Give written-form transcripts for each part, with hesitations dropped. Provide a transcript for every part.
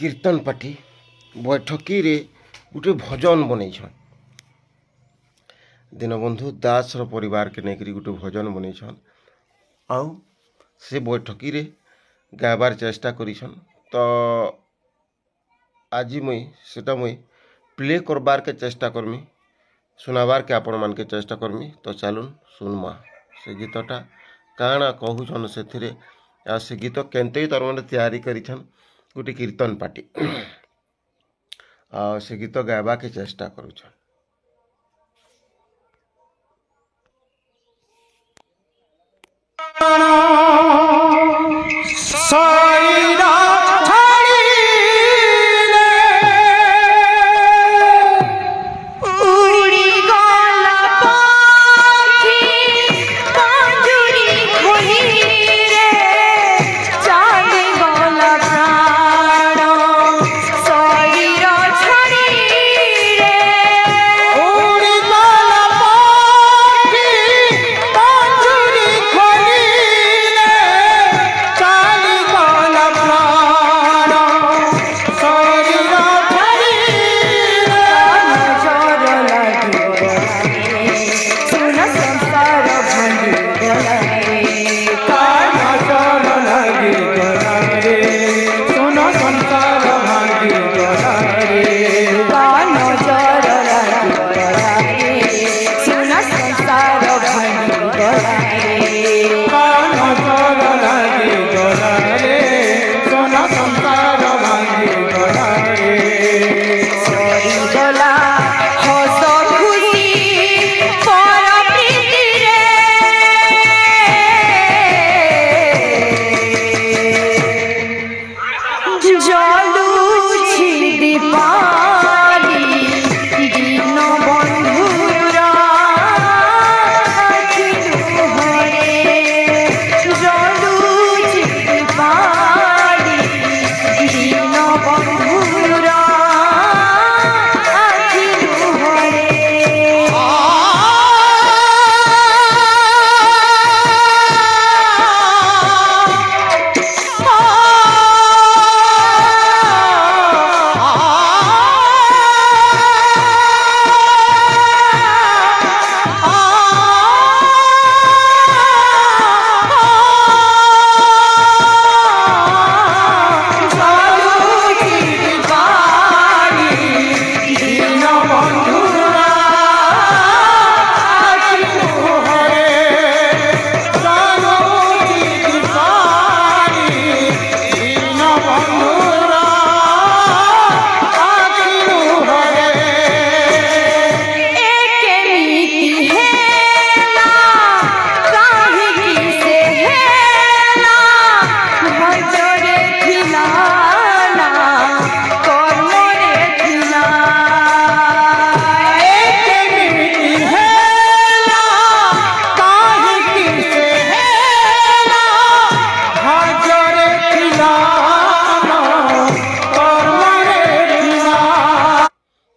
कीर्तन पाठी बैठकी रे गोटे भजन बनईछन। दीनबंधु दास परिवार के लेकर गोटे भजन बनईछन आउ से बैठकी रे गाबार चेष्टा करिछन। तो आज मुई प्ले करबार के चेष्टा करमी, सुनाबार के आपण मान के चेष्टा करमी। तो चलून सुनमा से गीतटा काଣା कहूछन से आ से गीत केनते तार माने तैयारी करिछन गोटे कीर्तन पार्टी आ से गीत गायबा के चेष्टा करुछन।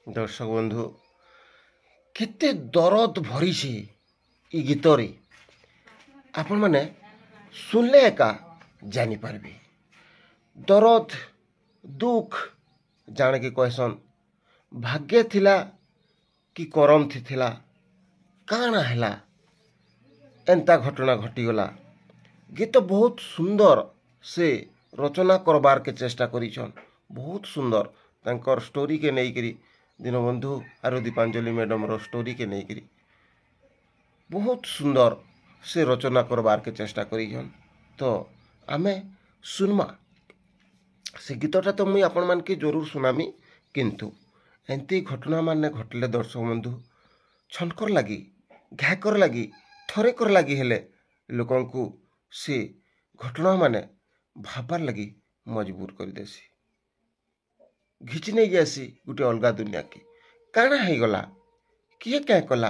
दर्शक बंधु केते दरद भरी से ई गीत रे आपण माने सुनले एका जानी पारबे। दरद दुख जाने के कहसन भाग्य थिला कि करम थी थिला काना हैला एंता घटना घटीगला। गीत बहुत सुंदर से रचना करबार के चेष्टा करिछन, बहुत सुंदर तांकर स्टोरी के नहीं करी दीनबंधु आरो दीपांजलि मैडम रो स्टोरी के नहीं करी बहुत सुंदर से रचना करबार के चेष्टा करिछन। तो आमे सुनमा से गीतटा तो मुई आपण मान के जरूर सुनामी, किंतु एंती घटना माने घटले दर्शक बंधु छनकर लगी घाकर लगी थरे कर लगी हेले लोकन को से घटना माने भाबार लगी मजबूर कर देसी, घिची नहीं जासी गोटे अलगा दुनिया के काना है गला किए क्या कला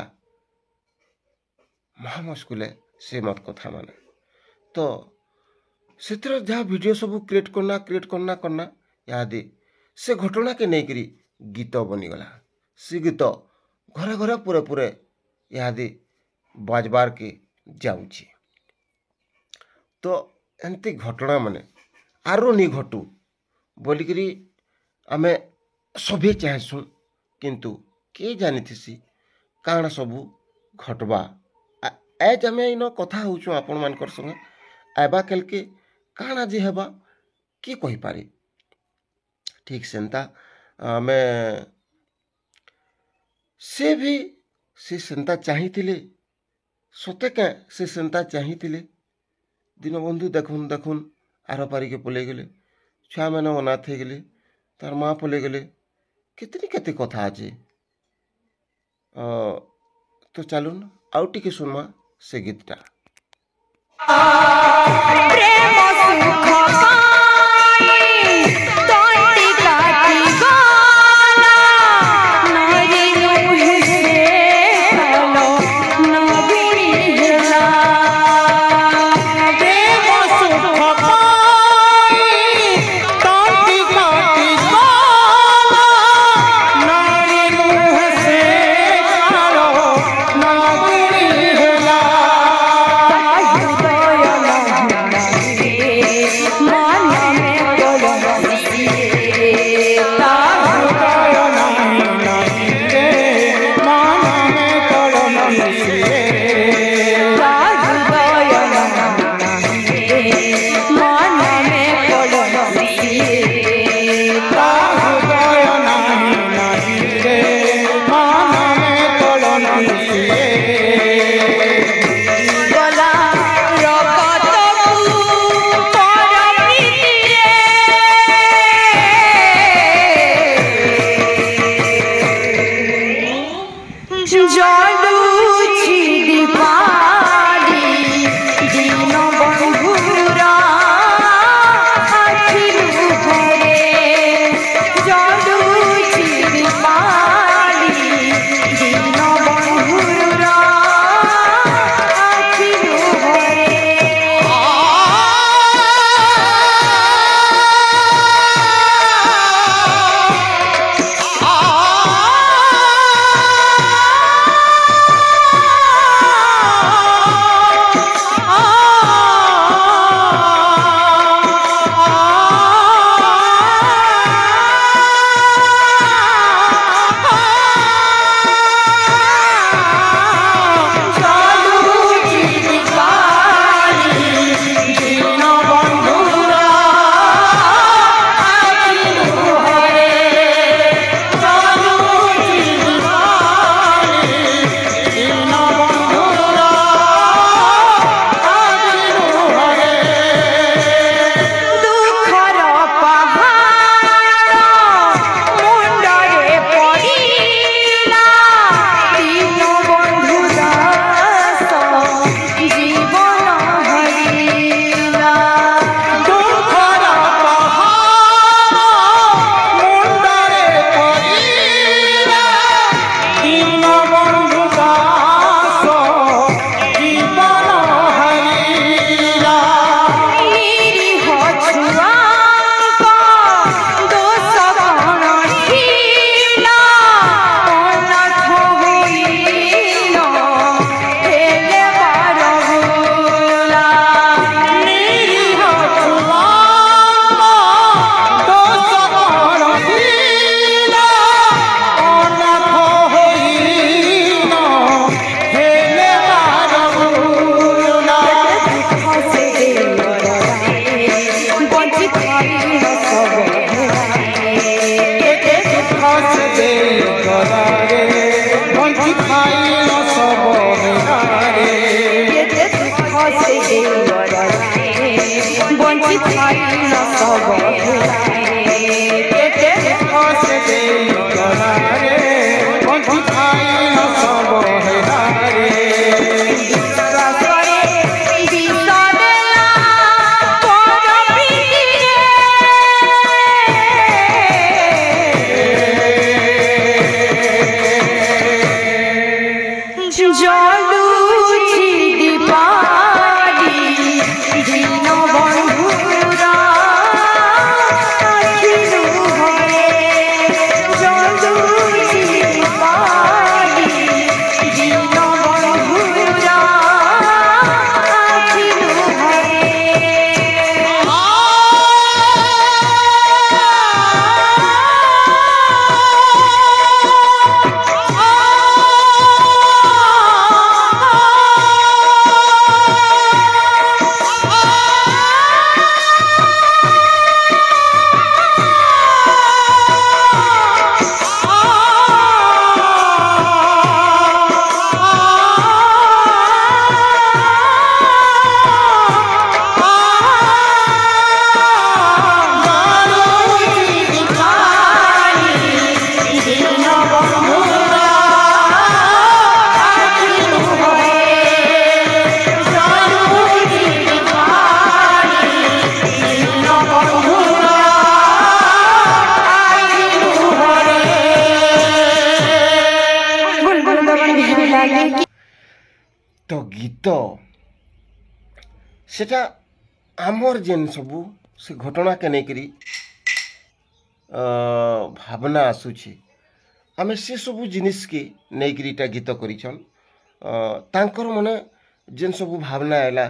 महा मुस्कुले से मत कथा माने। तो से जहाँ वीडियो सब क्रिएट करना करना यादे से घटना के नहीं करी गीत बनीगला। से गीत घरे घरे पूरे पूरे यादे बाजबार के जाऊँची। तो एमती घटना माने आरो नहीं घटू बोलिकी आमे सभी चाहसुँ किंतु के जानिथिसी काଣା सबू घटवा। एज आमे इन कथा होचु आपण मानकर संगे आबा केल के काଣା जे हेबा के कहि पारे। ठीक सेंता आमे से भी से सेंता चाहिथिले सते के से सेंता चाहिथिले दीनबंधु देखुन देखुन आर पारी के पलै गेले छुआ मैंने अनाथ हो गले तार माँ पलै गेले कितनी केते कथा अच्छे। तो चलुन आउ टिके सुनमा से गीतटा। प्रेम सुख पाई तोटी काटी गाना नारी मुहे से चलो नबी हिला। प्रेम सुख पाई तोटी काटी गाना नारी मुहे से चलो नबी हिला। जो ଗୀତ ସେଟା ଆମର୍ ଯେନ୍ ସବୁ ସେ ଘଟଣାକେ ନେଇକରି ଭାବନା ଆସୁଛି ଆମେ ସେ ସବୁ ଜିନିଷ୍କେ ନେଇକରି ଇଟା ଗୀତ କରିଛନ୍ ତାଙ୍କର ମାନେ ଯେନ୍ ସବୁ ଭାବନା ଆଇଲା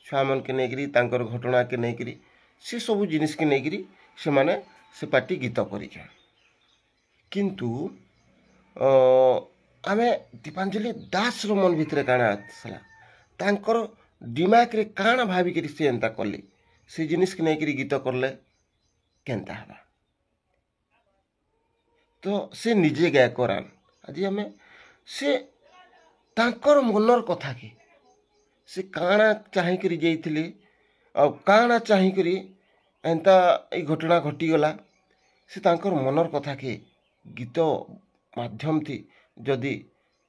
ଛୁଆମାନକେ ନେଇକରି ତାଙ୍କର ଘଟଣାକେ ନେଇକରି ସେ ସବୁ ଜିନିଷ୍କେ ନେଇକରି ସେମାନେ ସେ ପାର୍ଟି ଗୀତ କରିଛନ୍ କିନ୍ତୁ ଆମେ ଦୀପାଞ୍ଜଳି ଦାସର ମନ ଭିତରେ କାଣା ଆସିଲା ତାଙ୍କର ଦିମାଗରେ କାଣା ଭାବିକିରି ସେ ଏନ୍ତା କଲେ ସେ ଜିନିଷ୍କେ ନେଇକରି ଗୀତ କରଲେ କେନ୍ତା ହେବା ତ ସେ ନିଜେ ଗାୟକରାନ୍ ଆଜି ଆମେ ସେ ତାଙ୍କର ମନର କଥାକେ ସେ କାଣା ଚାହିଁକରି ଯାଇଥିଲେ ଆଉ କାଣା ଚାହିଁକରି ଏନ୍ତା ଏଇ ଘଟଣା ଘଟିଗଲା ସେ ତାଙ୍କର ମନର କଥାକେ ଗୀତ ମାଧ୍ୟମଥି ଯଦି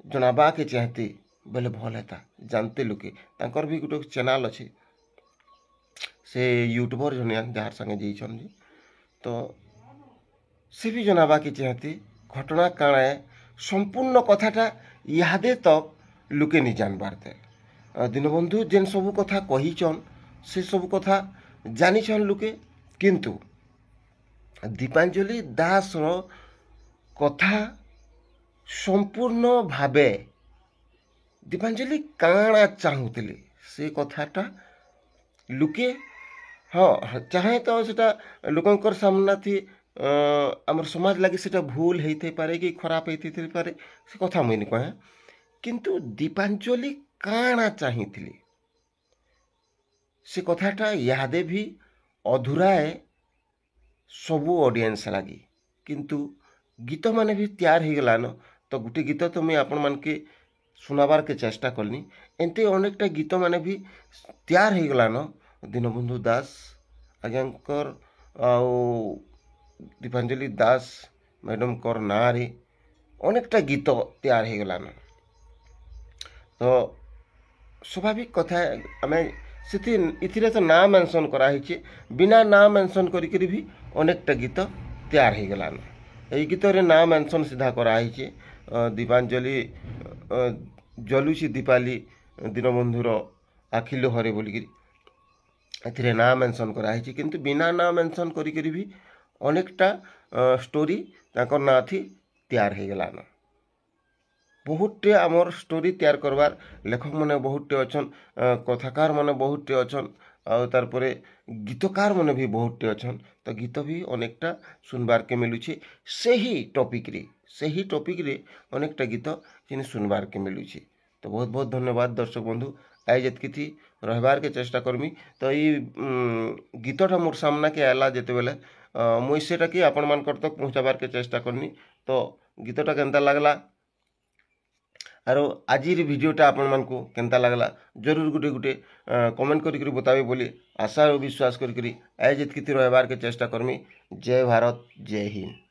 ଜଣାବାକେ ଚାହିଁତେ ବେଲେ ଭଲ ହେତା ଜାନତେ ଲୋକେ ତାଙ୍କର ବି ଗୋଟେ ଚ୍ୟାନେଲ୍ ଅଛି ସେ ୟୁଟ୍ୟୁବର ଜଣିଆ ଯାହାର ସାଙ୍ଗେ ଯାଇଛନ୍ ଯେ ତ ସେ ବି ଜଣାବାକେ ଚାହିଁତେ ଘଟଣା କାଣା ସମ୍ପୂର୍ଣ୍ଣ କଥାଟା ଇହାଦେ ତକ୍ ଲୋକେ ନି ଜାନବାର୍ତେ ଦୀନବନ୍ଧୁ ଯେନ୍ ସବୁ କଥା କହିଛନ୍ ସେ ସବୁ କଥା ଜାନିଛନ୍ ଲୋକେ କିନ୍ତୁ ଦୀପାଞ୍ଜଳି ଦାସର କଥା ସମ୍ପୂର୍ଣ୍ଣ ଭାବେ ଦୀପାଞ୍ଜଳି କାଣା ଚାହୁଁଥିଲେ ସେ କଥାଟା ଲୋକେ ହଁ ଚାହେଁ ତ ସେଟା ଲୋକଙ୍କର ସାମ୍ନାଥି ଆମର ସମାଜ ଲାଗି ସେଟା ଭୁଲ ହେଇଥାଇପାରେ କି ଖରାପ ହେଇଥାଇପାରେ ସେ କଥା ମୁଇଁ ନି କହେ କିନ୍ତୁ ଦୀପାଞ୍ଜଳି କାଣା ଚାହିଁଥିଲେ ସେ କଥାଟା ଇହାଦେ ବି ଅଧୁରାଏ ସବୁ ଅଡ଼ିଏନ୍ସ ଲାଗି କିନ୍ତୁ ଗୀତ ମାନେ ବି ତିଆର ହେଇଗଲାନ ତ ଗୋଟେ ଗୀତ ତ ମୁଇଁ ଆପଣମାନକେ ଶୁଣାବାର୍କେ ଚେଷ୍ଟା କଲିନି ଏମିତି ଅନେକଟା ଗୀତ ମାନେ ବି ତିଆର ହେଇଗଲାନ ଦୀନବନ୍ଧୁ ଦାସ ଆଜ୍ଞାଙ୍କର ଆଉ ଦୀପାଞ୍ଜଳି ଦାସ ମ୍ୟାଡ଼ାମଙ୍କର ନାଁରେ ଅନେକଟା ଗୀତ ତିଆର ହେଇଗଲାନ ତ ସ୍ୱାଭାବିକ କଥା ଆମେ ଏଥିରେ ତ ନାଁ ମେନସନ୍ କରାହେଇଛି ବିନା ନାଁ ମେନସନ୍ କରିକିରି ବି ଅନେକଟା ଗୀତ ତିଆର ହେଇଗଲାନ এই গীতরে নাଁ মেনସନ୍ ସିଧା କରାହେଇଛି ଦୀପାଞ୍ଜଳି ଜଲୁଛି ଦୀପାଲି ଦୀନବନ୍ଧୁର ଆଖି ଲୁହରେ ବୋଲିକିରି ଏଥିରେ ନାଁ ମେନସନ୍ କରାହେଇଛି କିନ୍ତୁ ବିନା ନାଁ ମେନସନ୍ କରିକିରି ବି ଅନେକଟା ଷ୍ଟୋରି ତାଙ୍କର ନାଁ ଥି ତିଆର ହେଇଗଲାନ ବହୁତଟେ ଆମର ଷ୍ଟୋରି ତିଆର କରବାର୍ ଲେଖକ ମାନେ ବହୁତଟେ ଅଛନ୍ କଥାକାର ମାନେ ବହୁତଟେ ଅଛନ୍ ଆଉ ତାରପରେ ଗୀତକାର ମାନେ ବି ବହୁତଟେ ଅଛନ୍ ତ ଗୀତ ବି ଅନେକଟା ଶୁନବାର୍କେ ମିଲୁଛି ସେହି ଟପିକ୍ରେ ଅନେକଟା ଗୀତ ଯେନ୍ ଶୁନବାର୍କେ ମିଲୁଛି ତ ବହୁତ ବହୁତ ଧନ୍ୟବାଦ ଦର୍ଶକ ବନ୍ଧୁ ଆଇ ଯେତ୍କିଥି ରହିବାର୍କେ ଚେଷ୍ଟା କରମି ତ ଏଇ ଗୀତଟା ମୋର୍ ସାମ୍ନାକେ ଆଇଲା ଯେତେବେଲେ ମୁଇଁ ସେଟାକେ ଆପଣମାନଙ୍କର ତକ୍ ପହଞ୍ଚାବାର୍କେ ଚେଷ୍ଟା କରନି ତ ଗୀତଟା କେନ୍ତା ଲାଗଲା ଆରୁ ଆଜିର ଭିଡ଼ିଓଟା ଆପଣମାନଙ୍କୁ କେନ୍ତା ଲାଗଲା ଜରୁର ଗୋଟେ କମେଣ୍ଟ କରିକିରି ବତାବେ ବୋଲି ଆଶା ଆଉ ବିଶ୍ୱାସ କରିକିରି ଆଇ ଯେତ୍କିଥି ରହିବାର୍କେ ଚେଷ୍ଟା କରମି ଜୟ ଭାରତ ଜୟ ହିନ୍ଦ।